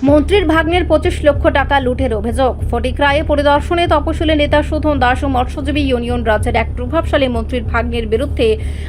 মন্ত্রীর ভাগ্নের 25 লক্ষ টাকা লুটের অভিযোগ। ফটিকরায়ে পরিদর্শনে তপশিলি নেতা সুধন দাস ও মৎস্যজীবী ইউনিয়ন রাজ্যের এক প্রভাবশালী মন্ত্রীর ভাগ্নের বিরুদ্ধে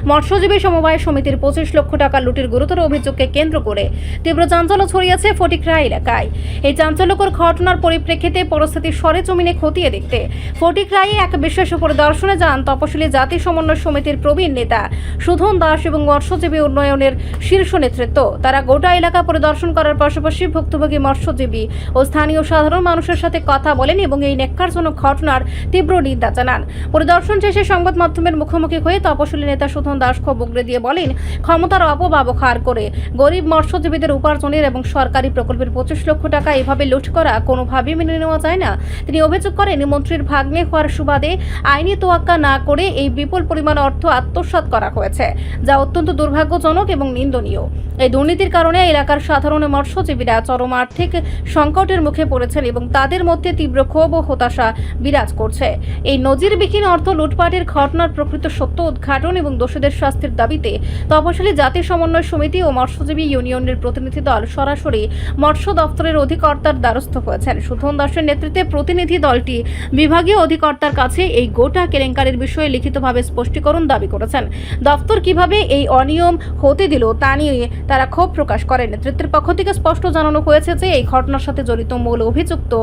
মৎস্যজীবী সমবায় সমিতির 25 লক্ষ টাকা লুটের গুরুতর অভিযোগকে কেন্দ্র করে তীব্র চাঞ্চল্য ছড়িয়েছে ফটিকরায় এলাকায়। এই চাঞ্চল্যকর ঘটনার পরিপ্রেক্ষিতে পরিস্থিতি সরেজমিনে খতিয়ে দেখতে ফটিকরায়ে এক বিশেষ পরিদর্শনে যান তপশিলি জাতি সমন্বয় সমিতির প্রবীণ নেতা সুধন দাস এবং মৎস্যজীবী উন্নয়নের শীর্ষ নেতৃত্ব। তারা গোটা এলাকা পরিদর্শন করার পাশাপাশি ভুক্তভোগী মৎস্যজীবী ও স্থানীয় সাধারণ মানুষের সাথে কথা বলেন এবং এই ন্যাক্কারজনক ঘটনার তীব্র নিন্দা জানান। পরিদর্শন শেষে সংবাদ মাধ্যমের মুখোমুখি হয়ে তপশিলি নেতা সুধন দাস ক্ষোভ উগরে দিয়ে বলেন, ক্ষমতার অপব্যবহার করে গরিব মৎস্যজীবীদের উপার্জনের এবং সরকারি প্রকল্পের 25 লক্ষ টাকা এভাবে লুট করা কোনোভাবেই মেনে নেওয়া যায় না। তিনি অভিযোগ করেন, মন্ত্রীর ভাগ্নে হওয়ার সুবাদে আইনি তোয়াক্কা না করে এই বিপুল পরিমাণ অর্থ আত্মসাৎ করা হয়েছে, যা অত্যন্ত দুর্ভাগ্যজনক এবং নিন্দনীয়। এই দুর্নীতির কারণে এলাকার সাধারণ মৎস্যজীবীরা চরম আর্থিক সংকটের মুখে পড়েছেন এবং তাদের মধ্যে তীব্র ক্ষোভ ও হতাশা বিরাজ করছে। এই নজিরবিহীন অর্থ লুটপাটের ঘটনার প্রকৃত সত্য উদ্ঘাটন এবং দোষীদের শাস্তির দাবিতে তপশিলি জাতি সমন্বয় সমিতি ও মৎস্যজীবী ইউনিয়নের প্রতিনিধি দল সরাসরি মৎস্য দপ্তরের অধিকর্তার দ্বারস্থ হয়েছেন। সুধন দাসের নেতৃত্বে প্রতিনিধি দলটি বিভাগীয় অধিকর্তার কাছে এই গোটা কেলেঙ্কারির বিষয়ে লিখিতভাবে স্পষ্টীকরণ দাবি করেছেন। দপ্তর কিভাবে এই অনিয়ম হতে দিল তা নিয়ে তারা ক্ষোভ প্রকাশ করেন। নেতৃত্বের পক্ষ থেকে স্পষ্ট জানানো হয়েছে যে এই ঘটনার সাথে জড়িত মূল অভিযুক্ত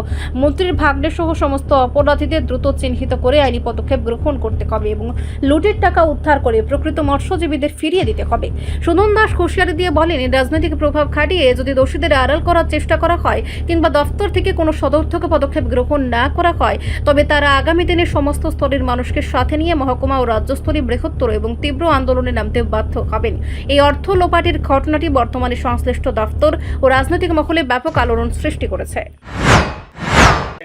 মন্ত্রীর ভাগ্নে সহ সমস্ত অপরাধীদের দ্রুত চিহ্নিত করে আইনি পদক্ষেপ গ্রহণ করতে হবে এবং লুটের টাকা উদ্ধার করে প্রকৃত মৎস্যজীবীদের ফিরিয়ে দিতে হবে। সুধন দাস হুঁশিয়ারি দিয়ে বলেন, রাজনৈতিক প্রভাব খাটিয়ে যদি দোষীদের আড়াল করার চেষ্টা করা হয় কিংবা দপ্তর থেকে কোনো সদর্থক পদক্ষেপ গ্রহণ না করা হয়, তবে তারা আগামী দিনে সমস্ত স্তরের মানুষকে সাথে নিয়ে মহকুমা ও রাজ্যস্তরীয় বৃহত্তর এবং তীব্র আন্দোলনে নামতে বাধ্য হবেন। এই অর্থ লোপাটের ঘটনাটি বর্তমানে সংশ্লিষ্ট দপ্তর ও রাজনৈতিক মহলে ব্যাপক আলোড়ন সৃষ্টি করেছে।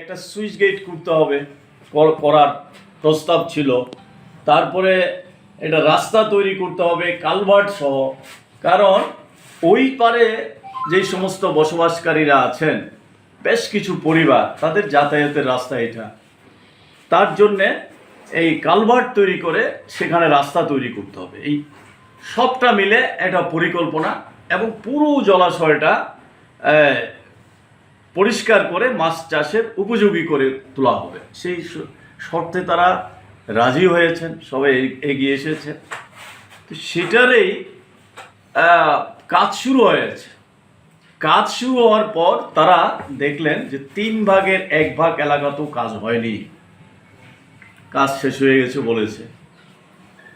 একটা সুইচ গেট করতে হবে করার প্রস্তাব ছিল, তারপরে এটা রাস্তা তৈরি করতে হবে কালভার্ট সহ, কারণ ওই পারে যেই সমস্ত বসবাসকারীরা আছেন বেশ কিছু পরিবার, তাদের যাতায়াতের রাস্তা এটা, তার জন্যে এই কালভার্ট তৈরি করে সেখানে রাস্তা তৈরি করতে হবে। এই সবটা মিলে একটা পরিকল্পনা এবং পুরো জলাশয়টা পরিষ্কার করে মাছ চাষের উপযোগী করে তোলা হবে। সেই শর্তে তারা রাজি হয়েছেন, সবাই এগিয়ে এসেছে। তো সেটারই কাজ শুরু হয়েছে। কাজ শুরু হওয়ার পর তারা দেখলেন যে 3 ভাগের 1 ভাগ এলাকাতেও কাজ হয়নি, কাজ শেষ হয়ে গেছে বলেছে।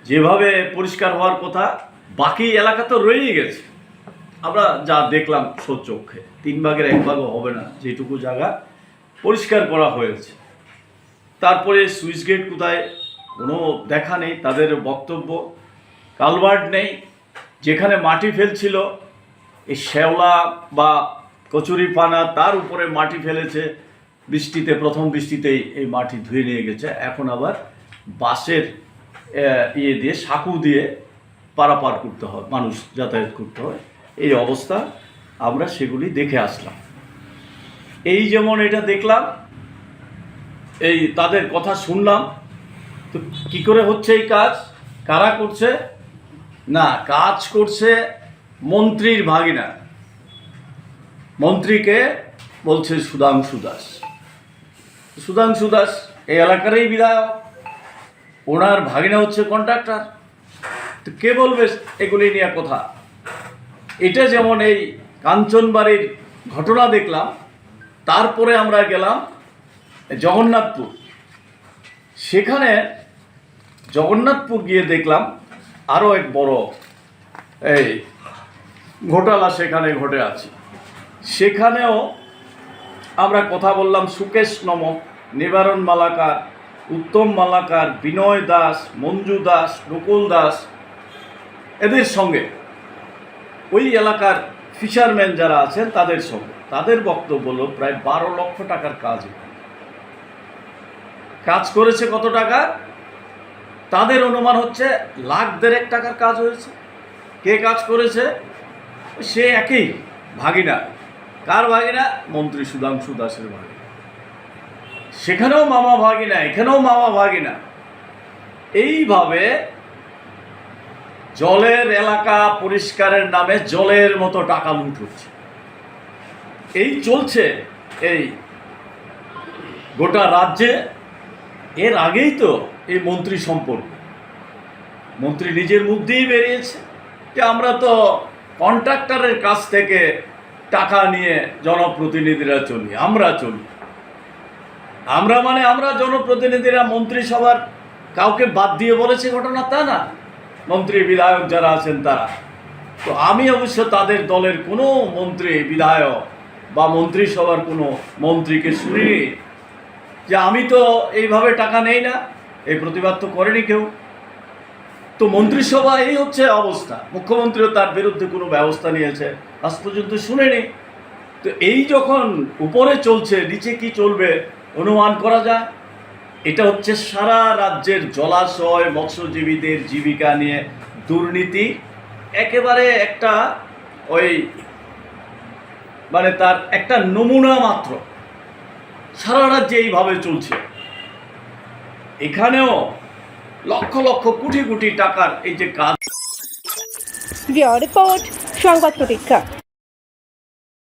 যেভাবে পরিষ্কার হওয়ার কথা বাকি এলাকা তো রয়েই গেছে। আমরা যা দেখলাম সচক্ষে 3 ভাগের 1 ভাগও হবে না, যেটুকু জায়গা পরিষ্কার করা হয়েছে। তারপরে সুইচ গেট কোথায়, কোনো দেখা নেই। তাদের বক্তব্য কালভার্ট নেই, যেখানে মাটি ফেলছিল এই শ্যাওলা বা কচুরিপানা তার উপরে মাটি ফেলেছে বৃষ্টিতে, প্রথম বৃষ্টিতেই এই মাটি ধুয়ে নিয়ে গেছে। এখন আবার বাঁশের দিয়ে সাঁকু দিয়ে পারাপার করতে হয়, মানুষ যাতায়াত করতে হয়। এই অবস্থা আমরা সেগুলি দেখে আসলাম। এই যেমন এটা দেখলাম, এই তাদের কথা শুনলাম। তো কি করে হচ্ছে এই কাজ, কারা করছে? না, কাজ করছে মন্ত্রীর ভাগিনা। মন্ত্রীকে বলছে সুধাংশু দাস। সুধাংশু দাস এই এলাকারই বিধায়ক, ওনার ভাগিনা হচ্ছে কন্ট্রাক্টর। তো কে বলবে এগুলি নিয়ে কথা? এটা যেমন এই কাঞ্চনবাড়ির ঘটনা দেখলাম, তারপরে আমরা গেলাম জগন্নাথপুর। সেখানে জগন্নাথপুর গিয়ে দেখলাম আরও এক বড় এই ঘোটালা সেখানে ঘটে আছে। সেখানেও আমরা কথা বললাম সুকেশ নমক, নিবারণ মালাকার, উত্তম মালাকার, বিনয় দাস, মঞ্জু দাস, নকুল দাস, এদের সঙ্গে ওই এলাকার ফিশারম্যান যারা আছেন তাদের সঙ্গে। তাদের বক্তব্য হলো প্রায় 12 লক্ষ টাকার কাজ। কাজ করেছে কত টাকা? তাদের অনুমান হচ্ছে 1,50,000 টাকার কাজ হয়েছে। কে কাজ করেছে? সে একই ভাগিনা। কার ভাগিনা? মন্ত্রী সুধাংশু দাসের ভাগিনা। সেখানেও মামা ভাগিনা, এখানেও মামা ভাগিনা। এইভাবে জলের এলাকা পরিষ্কারের নামে জলের মতো টাকা লুট হচ্ছে। এই চলছে এই গোটা রাজ্যে। এর আগেই তো এই মন্ত্রী সম্পর্ক, মন্ত্রী নিজের মুখ দিয়েই বেরিয়েছে যে আমরা তো কন্ট্রাক্টরের কাছ থেকে টাকা নিয়ে জনপ্রতিনিধিরা চলি, আমরা চলি। আমরা মানে আমরা জনপ্রতিনিধিরা মন্ত্রিসভার কাউকে বাদ দিয়ে বলেছে ঘটনা তা না, মন্ত্রী বিধায়ক যারা আছেন তারা। তো আমি অবশ্য তাদের দলের কোনো মন্ত্রী বিধায়ক বা মন্ত্রিসভার কোনো মন্ত্রীকে শুনিনি যে আমি তো এইভাবে টাকা নেই না, এই প্রতিবাদ তো করেনি কেউ। তো মন্ত্রিসভা এই হচ্ছে অবস্থা, মুখ্যমন্ত্রীও তার বিরুদ্ধে কোনো ব্যবস্থা নিয়েছে আজ পর্যন্ত শুনেনি। তো এই যখন উপরে চলছে, নিচে কি চলবে অনুমান করা যায়। এটা হচ্ছে সারা রাজ্যের জলাশয় মৎস্যজীবীদের জীবিকা নিয়ে দুর্নীতি, একেবারে একটা ওই মানে তার একটা নমুনা মাত্র। সারা রাজ্যে এইভাবে চলছে। এখানেও লক্ষ লক্ষ কোটি কোটি টাকার এই যে কাজ। রিপোর্ট সংবাদ প্রতীক্ষা।